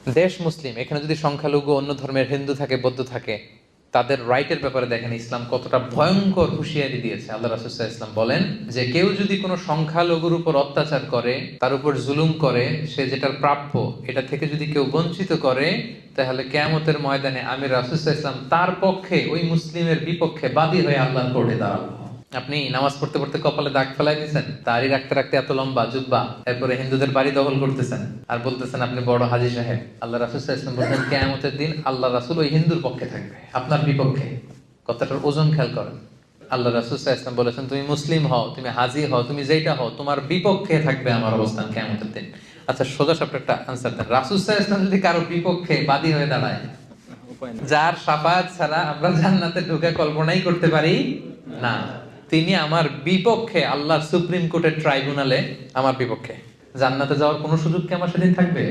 দেশ মুসলিম, এখানে যদি সংখ্যালঘু অন্য ধর্মের হিন্দু থাকে, বৌদ্ধ থাকে, তাদের রাইটের ব্যাপারে দেখেন ইসলাম কতটা ভয়ঙ্কর হুঁশিয়ারি দিয়েছে। আল্লাহ রাসূল সাল্লাল্লাহু আলাইহি ওয়াসাল্লাম বলেন যে কেউ যদি কোনো সংখ্যালঘুর উপর অত্যাচার করে, তার উপর জুলুম করে, সে যেটার প্রাপ্য এটা থেকে যদি কেউ বঞ্চিত করে, তাহলে কিয়ামতের ময়দানে আমি রাসূল সাল্লাল্লাহু আলাইহি ওয়াসাল্লাম তার পক্ষে, ওই মুসলিমের বিপক্ষে বাদী হয়ে আল্লাহর কোর্টে দাঁড়াবো। আপনি নামাজ পড়তে পড়তে কপালে দাগ ফেলাই দিয়েছেন, দাড়ি রাখতে রাখতে এত লম্বা জুব্বা, এরপরে হিন্দুদের বাড়ি দখল করতেছেন আর বলতেছেন আপনি বড় হাজী সাহেব। আল্লাহ রাসূল সাল্লাল্লাহু আলাইহি ওয়াসাল্লাম বলতেন কিয়ামতের দিন আল্লাহ রাসূল ওই হিন্দুর পক্ষে থাকবে, আপনার বিপক্ষে। কথাটার ওজন খেয়াল করেন। আল্লাহ রাসূল সাল্লাল্লাহু আলাইহি ওয়াসাল্লাম বলেছেন তুমি মুসলিম হও, তুমি হাজী হও, তুমি যেটা হও, তোমার বিপক্ষে থাকবে আমার অবস্থান কিয়ামতের দিন। আচ্ছা, সোজা সাপটা একটা আনসার দেন। রাসূল সাল্লাল্লাহু আলাইহি ওয়াসাল্লাম যদি কারো বিপক্ষে বাদী হয়ে দাঁড়ায়, যার শাফাআত ছাড়া আমরা জান্নাতে ঢুকে কল্পনাই করতে পারি না, তিনি আমার বিপক্ষে আল্লাহর সুপ্রিম কোর্টের ট্রাইব্যুনালে আমার বিপক্ষে, জান্নাতে যাওয়ার কোনো সুযোগ কি আমার সেদিন থাকবে?